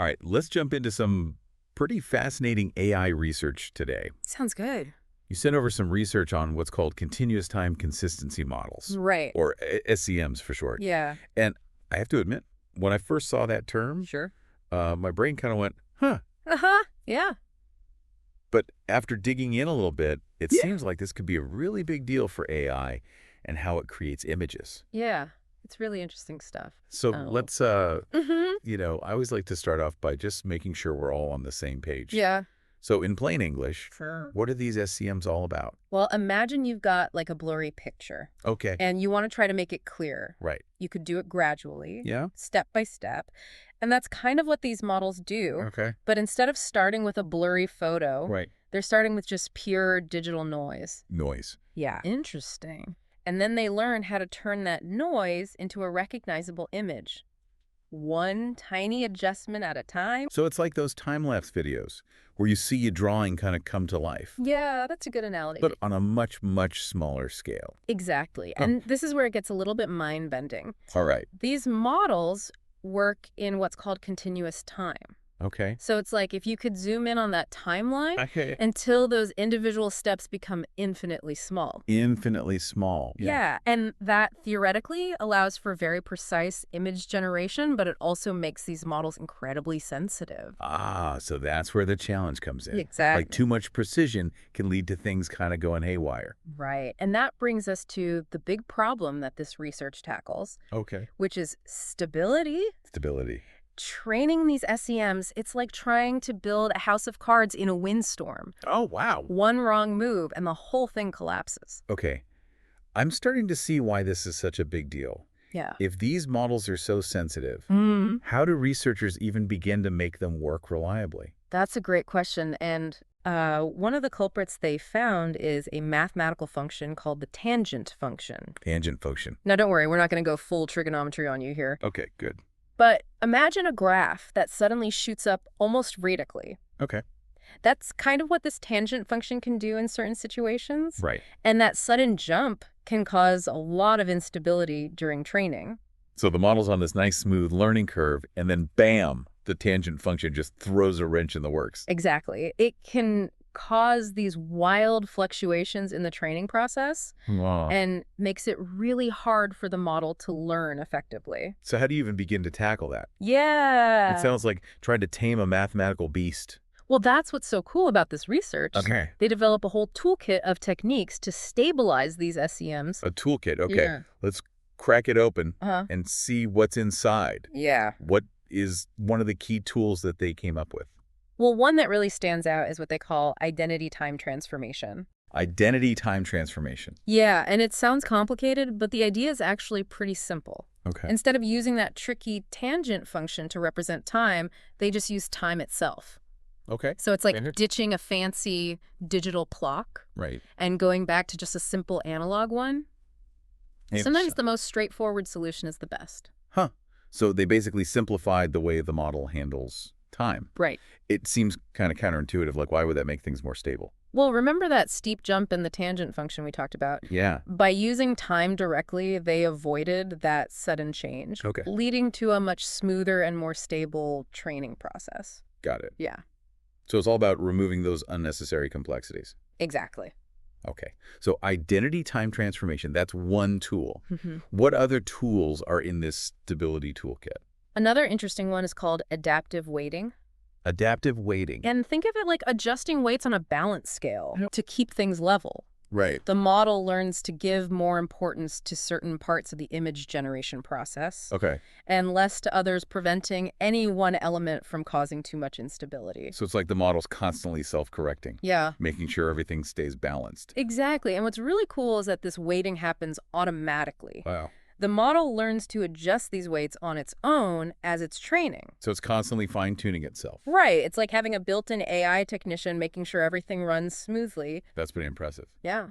All right, let's jump into some pretty fascinating AI research today. Sounds good. You sent over some research on what's called continuous time consistency models, Right. or SCMs for short. Yeah. And I have to admit, when I first saw that term, Sure. my brain kind of went, huh. Uh-huh. Yeah. But after digging in a little bit, it Yeah. seems like this could be a really big deal for AI and how it creates images. Yeah. It's really interesting stuff. So Oh. let's, Mm-hmm. I always like to start off by just making sure we're all on the same page. Yeah. So in plain English, Sure. what are these SCMs all about? Well, imagine you've got like a blurry picture Okay. and you want to try to make it clear. Right. You could do it gradually, Yeah. step by step. And that's kind of what these models do. Okay. But instead of starting with a blurry photo, Right. they're starting with just pure digital noise. Noise. Yeah. Interesting. And then they learn how to turn that noise into a recognizable image. One tiny adjustment at a time. So it's like those time-lapse videos where you see a drawing kind of come to life, Yeah, that's a good analogy. but on a much, much smaller scale. Exactly. Oh. And this is where it gets a little bit mind-bending. All right. These models work in what's called continuous time. Okay. So it's like if you could zoom in on that timeline Okay. until those individual steps become infinitely small. Infinitely small. Yeah. And that theoretically allows for very precise image generation, but it also makes these models incredibly sensitive. Ah, so that's where the challenge comes in. Exactly. Like too much precision can lead to things kind of going haywire. Right. And that brings us to the big problem that this research tackles, Okay. which is stability. Stability. Training these SEMs, it's like trying to build a house of cards in a windstorm. Oh, wow. One wrong move and the whole thing collapses. Okay. I'm starting to see why this is such a big deal. Yeah. If these models are so sensitive, how do researchers even begin to make them work reliably? That's a great question. And one of the culprits they found is a mathematical function called the tangent function. Tangent function. Now, don't worry, we're not going to go full trigonometry on you here. Okay, good. But imagine a graph that suddenly shoots up almost vertically. Okay. That's kind of what this tangent function can do in certain situations. Right. And that sudden jump can cause a lot of instability during training. So the model's on this nice, smooth learning curve, and then bam, the tangent function just throws a wrench in the works. Exactly. It can cause these wild fluctuations in the training process Wow. and makes it really hard for the model to learn effectively. So how do you even begin to tackle that? Yeah. It sounds like trying to tame a mathematical beast. Well, that's what's so cool about this research. Okay. They develop a whole toolkit of techniques to stabilize these SEMs. A toolkit. Okay. Yeah. Let's crack it open Uh-huh. and see what's inside. Yeah. What is one of the key tools that they came up with? Well, one that really stands out is what they call identity time transformation. Identity time transformation. Yeah, and it sounds complicated, but the idea is actually pretty simple. Okay. Instead of using that tricky tangent function to represent time, they just use time itself. Okay. So it's like Standard. ditching a fancy digital clock Right. and going back to just a simple analog one. Sometimes the most straightforward solution is the best. Huh. So they basically simplified the way the model handles time. Right. It seems kind of counterintuitive. Like, why would that make things more stable? Well, remember that steep jump in the tangent function we talked about? Yeah. By using time directly, they avoided that sudden change, Okay. leading to a much smoother and more stable training process. Got it. Yeah, So it's all about removing those unnecessary complexities. exactly. Okay. So identity time transformation, that's one tool. Mm-hmm. What other tools are in this stability toolkit? Another interesting one is called adaptive weighting. Adaptive weighting. And think of it like adjusting weights on a balance scale to keep things level. Right. The model learns to give more importance to certain parts of the image generation process Okay. and less to others, preventing any one element from causing too much instability. So it's like the model's constantly self-correcting, Yeah, making sure everything stays balanced. exactly. And what's really cool is that this weighting happens automatically. Wow. The model learns to adjust these weights on its own as it's training. So it's constantly fine-tuning itself. Right. It's like having a built-in AI technician making sure everything runs smoothly. That's pretty impressive. Yeah.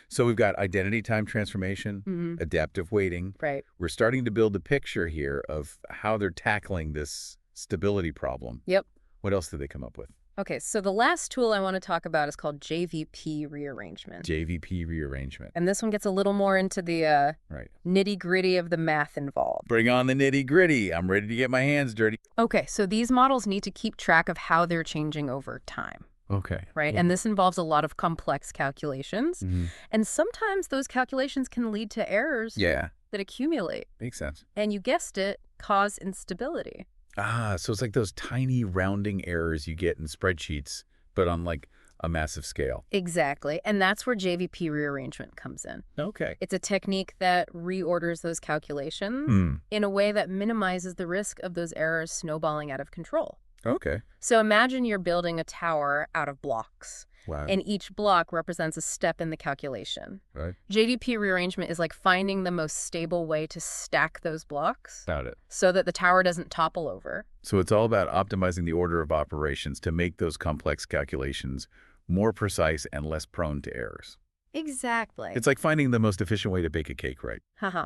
So we've got identity time transformation, Mm-hmm. adaptive weighting. Right. We're starting to build a picture here of how they're tackling this stability problem. Yep. What else did they come up with? Okay, so the last tool I want to talk about is called JVP rearrangement. JVP rearrangement. And this one gets a little more into the Right. nitty-gritty of the math involved. Bring on the nitty-gritty. I'm ready to get my hands dirty. Okay, so these models need to keep track of how they're changing over time, Okay. right? And this involves a lot of complex calculations. Mhm. And sometimes those calculations can lead to errors Yeah, that accumulate. makes sense. And you guessed it, cause instability. Ah, so it's like those tiny rounding errors you get in spreadsheets, but on like a massive scale. Exactly. And that's where JVP rearrangement comes in. Okay. It's a technique that reorders those calculations Hmm. in a way that minimizes the risk of those errors snowballing out of control. Okay. So imagine you're building a tower out of blocks, Wow. and each block represents a step in the calculation. Right. JVP rearrangement is like finding the most stable way to stack those blocks Got it. so that the tower doesn't topple over. So it's all about optimizing the order of operations to make those complex calculations more precise and less prone to errors. Exactly. It's like finding the most efficient way to bake a cake, right? Haha.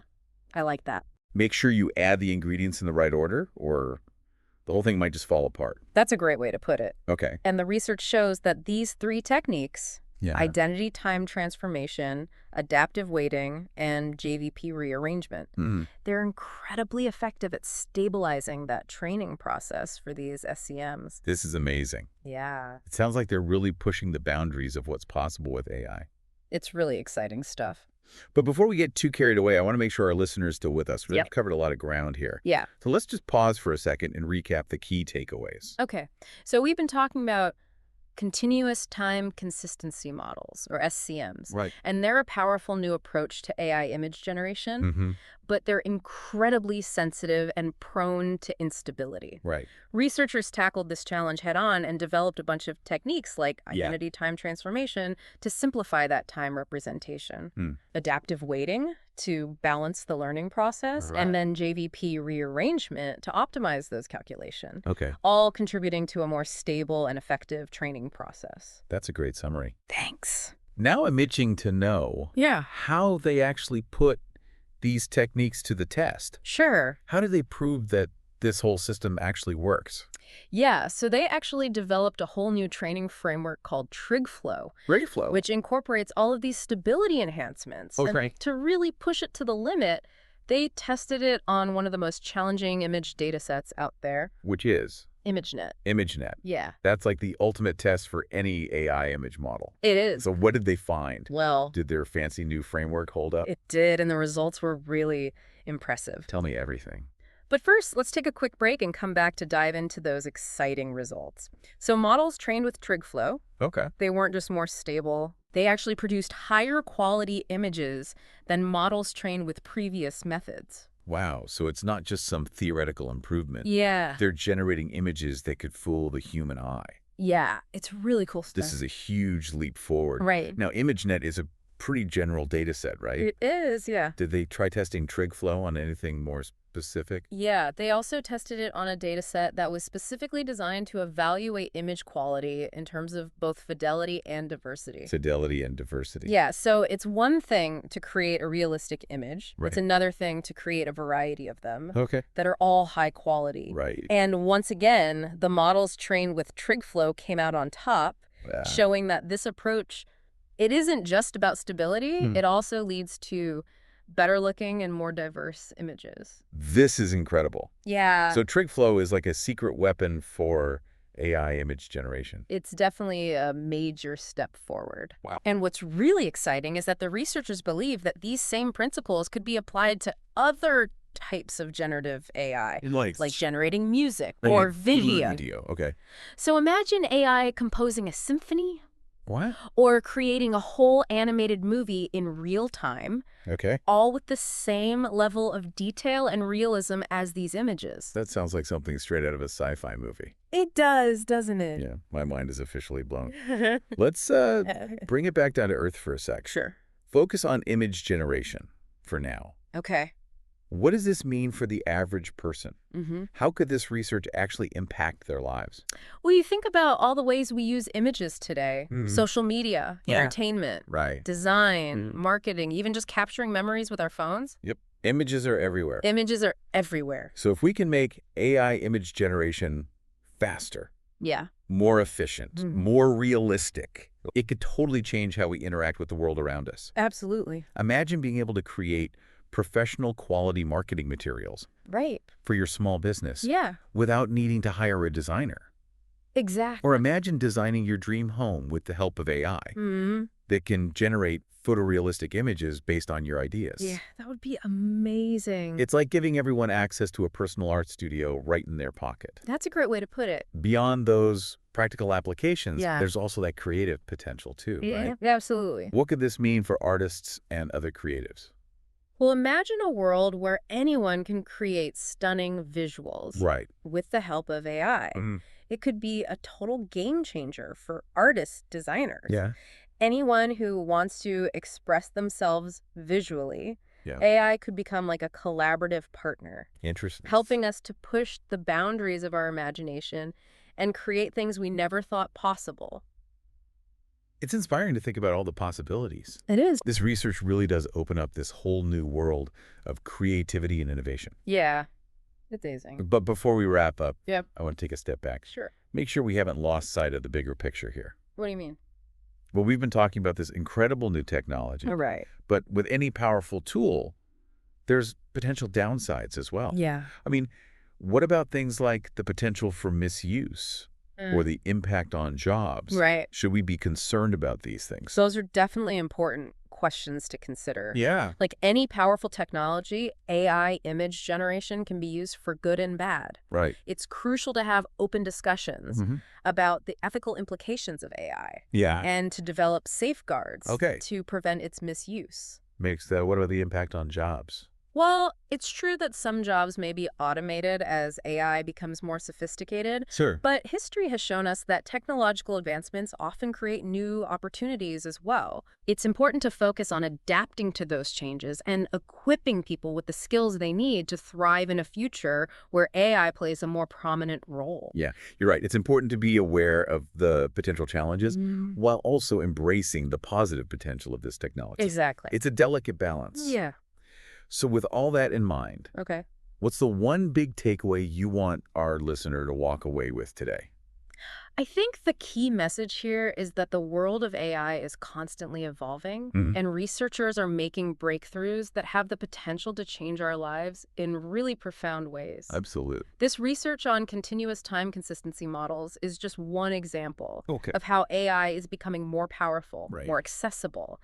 I like that. Make sure you add the ingredients in the right order, or the whole thing might just fall apart. That's a great way to put it. Okay. And the research shows that these three techniques, Yeah. identity time transformation, adaptive weighting, and JVP rearrangement, Mhm. they're incredibly effective at stabilizing that training process for these SCMs. This is amazing. Yeah, It sounds like they're really pushing the boundaries of what's possible with AI. it's really exciting stuff. But before we get too carried away, I want to make sure our listeners are still with us. We've Yep. covered a lot of ground here. Yeah. So let's just pause for a second and recap the key takeaways. Okay. So we've been talking about continuous time consistency models, or SCMs. Right. And they're a powerful new approach to AI image generation, Mm-hmm. but they're incredibly sensitive and prone to instability. Right. Researchers tackled this challenge head-on and developed a bunch of techniques like Yeah. identity time transformation to simplify that time representation, adaptive weighting to balance the learning process, Right. and then JVP rearrangement to optimize those calculations, Okay. all contributing to a more stable and effective training process. That's a great summary. Thanks. Now I'm itching to know Yeah. how they actually put these techniques to the test. Sure. How do they prove that this whole system actually works? Yeah, so they actually developed a whole new training framework called TrigFlow, Rayflow. which incorporates all of these stability enhancements. And Okay. to really push it to the limit, they tested it on one of the most challenging image data sets out there, Which is ImageNet. ImageNet. Yeah, That's like the ultimate test for any AI image model. it is. So what did they find? Well, Did their fancy new framework hold up? it did, and the results were really impressive. Tell me everything. But first, let's take a quick break and come back to dive into those exciting results. So models trained with TrigFlow, Okay. they weren't just more stable. They actually produced higher quality images than models trained with previous methods. Wow. So it's not just some theoretical improvement. Yeah. They're generating images that could fool the human eye. Yeah, it's really cool stuff. This is a huge leap forward. Right. Now, ImageNet is a pretty general data set, right? It is, yeah. Did they try testing TrigFlow on anything more specific? Yeah, they also tested it on a data set that was specifically designed to evaluate image quality in terms of both fidelity and diversity. Fidelity and diversity. Yeah, so it's one thing to create a realistic image. Right. It's another thing to create a variety of them Okay. that are all high quality. Right. And once again, the models trained with TrigFlow came out on top, showing that this approach, it isn't just about stability, it also leads to better looking and more diverse images. This is incredible. Yeah. So TrigFlow is like a secret weapon for AI image generation. It's definitely a major step forward. Wow. And what's really exciting is that the researchers believe that these same principles could be applied to other types of generative AI, like generating music or video. Okay. So imagine AI composing a symphony What? or creating a whole animated movie in real time, Okay. all with the same level of detail and realism as these images. That sounds like something straight out of a sci-fi movie. It does, doesn't it? Yeah, my mind is officially blown. Let's bring it back down to earth for a sec. Sure. Focus on image generation for now. Okay. What does this mean for the average person? Mm-hmm. How could this research actually impact their lives? Well, you think about all the ways we use images today. Mhm. Social media, Yeah. entertainment, Right. design, marketing, even just capturing memories with our phones. Yep. Images are everywhere. Images are everywhere. So if we can make AI image generation faster, Yeah. more efficient, more realistic. It could totally change how we interact with the world around us. Absolutely. Imagine being able to create professional quality marketing materials Right. for your small business Yeah. without needing to hire a designer. Exactly. Or imagine designing your dream home with the help of AI Mm-hmm. that can generate photorealistic images based on your ideas. Yeah, that would be amazing. It's like giving everyone access to a personal art studio right in their pocket. That's a great way to put it. Beyond those practical applications, Yeah. there's also that creative potential too, right? Yeah, absolutely. What could this mean for artists and other creatives? Well, imagine a world where anyone can create stunning visuals Right. with the help of AI. It could be a total game changer for artists, designers. Yeah. Anyone who wants to express themselves visually, Yeah. AI could become like a collaborative partner, Interesting. helping us to push the boundaries of our imagination and create things we never thought possible. It's inspiring to think about all the possibilities. It is. This research really does open up this whole new world of creativity and innovation. Yeah, it's amazing. But before we wrap up, Yep. I want to take a step back. Sure. Make sure we haven't lost sight of the bigger picture here. What do you mean? Well, we've been talking about this incredible new technology, All right. but with any powerful tool, there's potential downsides as well. Yeah. I mean, what about things like the potential for misuse or the impact on jobs? Right. Should we be concerned about these things? Those are definitely important questions to consider. Yeah. Like any powerful technology, AI image generation can be used for good and bad. Right. It's crucial to have open discussions about the ethical implications of AI Yeah. and to develop safeguards Okay. to prevent its misuse. What about the impact on jobs? Well, it's true that some jobs may be automated as AI becomes more sophisticated, Sure. but history has shown us that technological advancements often create new opportunities as well. It's important to focus on adapting to those changes and equipping people with the skills they need to thrive in a future where AI plays a more prominent role. Yeah, you're right. It's important to be aware of the potential challenges while also embracing the positive potential of this technology. Exactly. It's a delicate balance. Yeah. So with all that in mind, Okay. what's the one big takeaway you want our listener to walk away with today? I think the key message here is that the world of AI is constantly evolving, and researchers are making breakthroughs that have the potential to change our lives in really profound ways. Absolutely. This research on continuous time consistency models is just one example Okay. of how AI is becoming more powerful, Right. more accessible.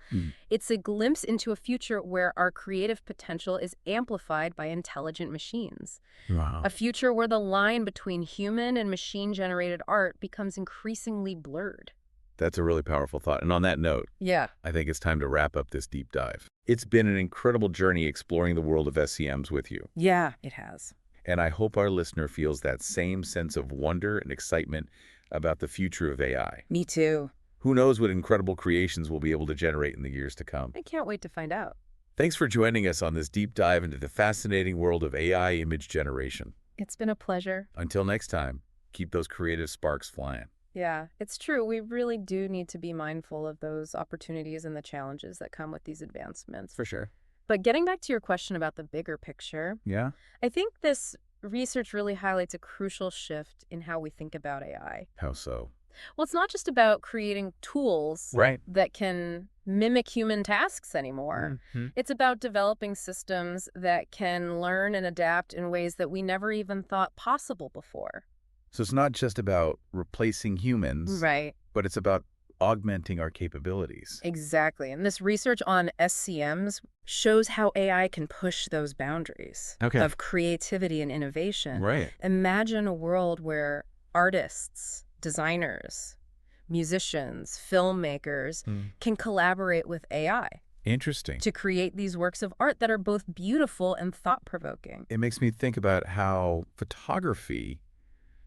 It's a glimpse into a future where our creative potential is amplified by intelligent machines. Wow. A future where the line between human and machine-generated art becomes increasingly blurred. That's a really powerful thought. And on that note, Yeah. I think it's time to wrap up this deep dive. It's been an incredible journey exploring the world of SCMs with you. Yeah, it has. And I hope our listener feels that same sense of wonder and excitement about the future of AI. Me too. Who knows what incredible creations we'll be able to generate in the years to come. I can't wait to find out. Thanks for joining us on this deep dive into the fascinating world of AI image generation. It's been a pleasure. Until next time, keep those creative sparks flying. Yeah, it's true. We really do need to be mindful of those opportunities and the challenges that come with these advancements. For sure. But getting back to your question about the bigger picture, Yeah? I think this research really highlights a crucial shift in how we think about AI. How so? Well, it's not just about creating tools Right. that can mimic human tasks anymore. It's about developing systems that can learn and adapt in ways that we never even thought possible before. So it's not just about replacing humans, Right. but it's about augmenting our capabilities. Exactly. And this research on SCMs shows how AI can push those boundaries of creativity and innovation. Right. Imagine a world where artists, designers, musicians, filmmakers can collaborate with AI Interesting. to create these works of art that are both beautiful and thought-provoking. It makes me think about how photography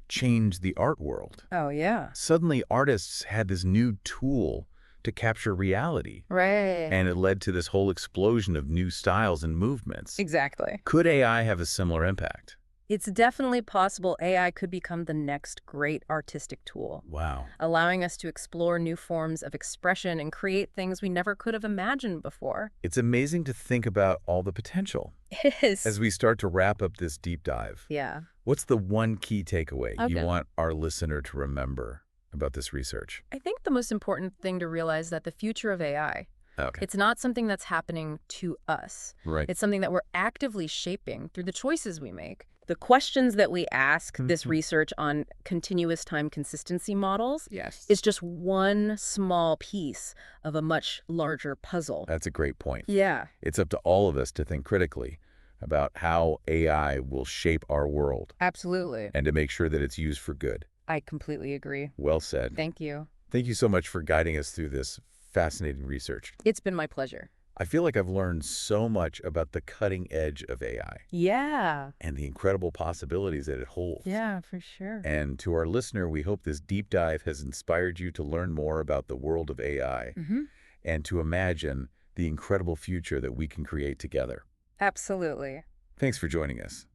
changed the art world. Oh, yeah. Suddenly, artists had this new tool to capture reality, Right. and it led to this whole explosion of new styles and movements. Exactly. Could AI have a similar impact? It's definitely possible AI could become the next great artistic tool, Wow. allowing us to explore new forms of expression and create things we never could have imagined before. It's amazing to think about all the potential. It is. As we start to wrap up this deep dive, Yeah. What's the one key takeaway you Okay. want our listener to remember about this research? I think the most important thing to realize that the future of AI, Okay. it's not something that's happening to us. Right. It's something that we're actively shaping through the choices we make. The questions that we ask this research on continuous time consistency models is just one small piece of a much larger puzzle. That's a great point. Yeah. It's up to all of us to think critically about how AI will shape our world Absolutely. and to make sure that it's used for good. I completely agree. Well said. Thank you. Thank you so much for guiding us through this fascinating research. It's been my pleasure. I feel like I've learned so much about the cutting edge of AI Yeah. and the incredible possibilities that it holds. Yeah, for sure. And to our listener, we hope this deep dive has inspired you to learn more about the world of AI and to imagine the incredible future that we can create together. Absolutely. Thanks for joining us.